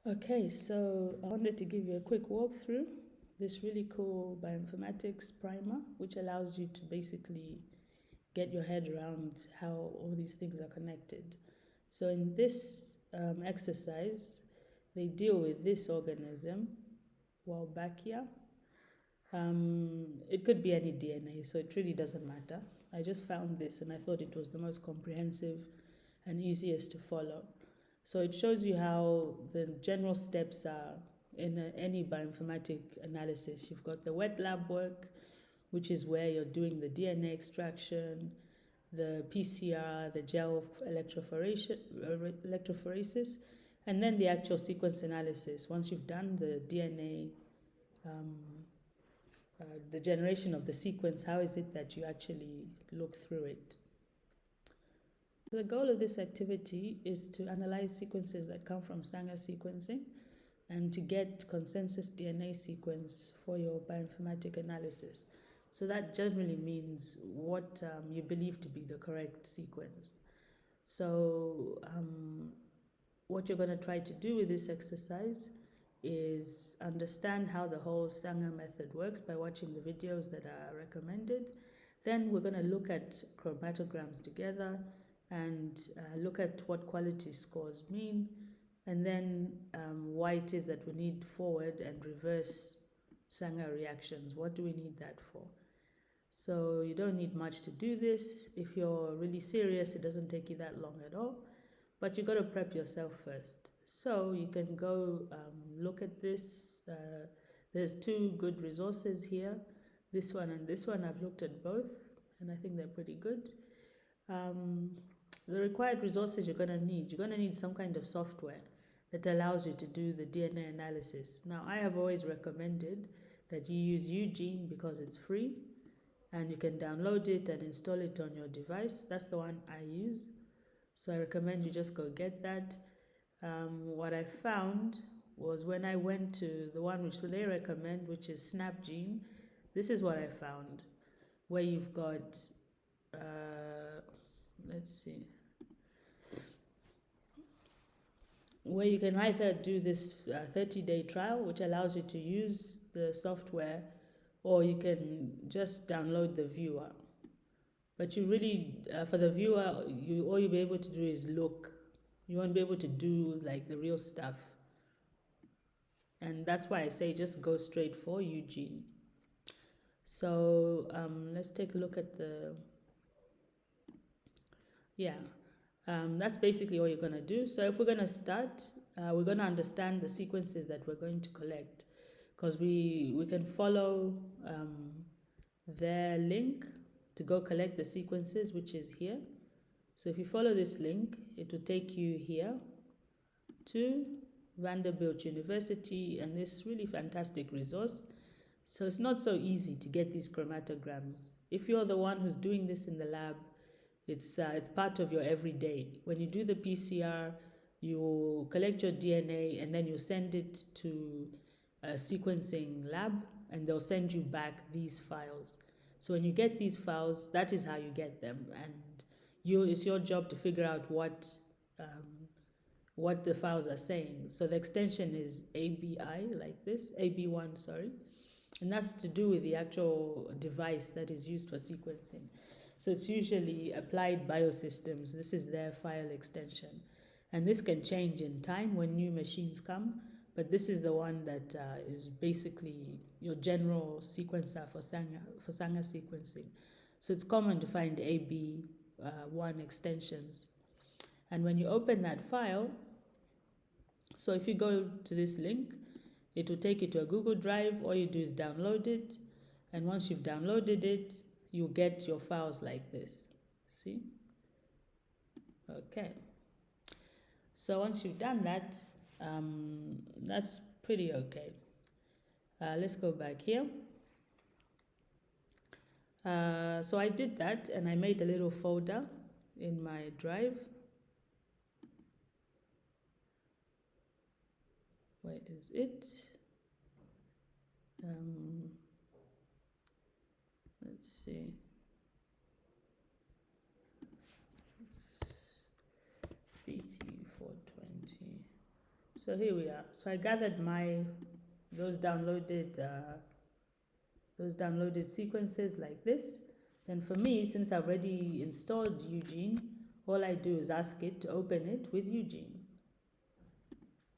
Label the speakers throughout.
Speaker 1: Okay, so I wanted to give you a quick walkthrough this really cool Bioinformatics Primer, which allows you to basically get your head around how all these things are connected. So in this exercise, they deal with this organism, Wolbachia. It could be any DNA, so it really doesn't matter. I just found this and I thought it was the most comprehensive and easiest to follow. So it shows you how the general steps are in any bioinformatic analysis. You've got the wet lab work, which is where you're doing the DNA extraction, the PCR, the gel electrophoresis, and then the actual sequence analysis. Once you've done the DNA, the generation of the sequence, how is it that you actually look through it? The goal of this activity is to analyze sequences that come from Sanger sequencing and to get consensus DNA sequence for your bioinformatic analysis. So that generally means what you believe to be the correct sequence. So what you're going to try to do with this exercise is understand how the whole Sanger method works by watching the videos that are recommended. Then we're going to look at chromatograms together and look at what quality scores mean, and then why it is that we need forward and reverse Sanger reactions. What do we need that for? So you don't need much to do this. If you're really serious, it doesn't take you that long at all, but you got to prep yourself first. So you can go look at this. There's two good resources here, this one and this one. I've looked at both and I think they're pretty good. The required resources you're going to need some kind of software that allows you to do the DNA analysis. Now, I have always recommended that you use Eugene because it's free and you can download it and install it on your device. That's the one I use. So I recommend you just go get that. What I found was when I went to the one which they recommend, which is SnapGene, this is what I found, where you've got, let's see, where you can either do this 30-day trial, which allows you to use the software, or you can just download the viewer. But you really, for the viewer, all you'll be able to do is look. You won't be able to do like the real stuff. And that's why I say just go straight for Eugene. So let's take a look at the, that's basically all you're going to do. So if we're going to start, we're going to understand the sequences that we're going to collect, because we can follow their link to go collect the sequences, which is here. So if you follow this link, it will take you here to Vanderbilt University and this really fantastic resource. So it's not so easy to get these chromatograms. If you're the one who's doing this in the lab, it's part of your everyday. When you do the PCR, you collect your DNA and then you send it to a sequencing lab and they'll send you back these files. So when you get these files, that is how you get them, and it's your job to figure out what the files are saying. So the extension is ABI, like this, AB1, sorry, and that's to do with the actual device that is used for sequencing. So it's usually Applied Biosystems. This is their file extension. And this can change in time when new machines come, but this is the one that is basically your general sequencer for Sanger sequencing. So it's common to find AB1 extensions. And when you open that file, so if you go to this link, it will take you to a Google Drive. All you do is download it. And once you've downloaded it, you get your files like this. See? Okay. So once you've done that, that's pretty okay. Let's go back here. So I did that and I made a little folder in my drive. Where is it? Let's see. BT420. So here we are. So I gathered those downloaded sequences like this. Then for me, since I've already installed Eugene, all I do is ask it to open it with Eugene.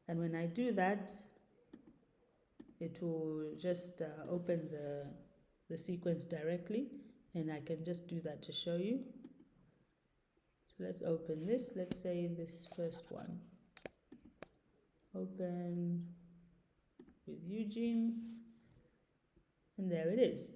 Speaker 1: And when I do that, it will just open the sequence directly, and I can just do that to show you. So let's open this. Let's say this first one. Open with Eugene, and there it is.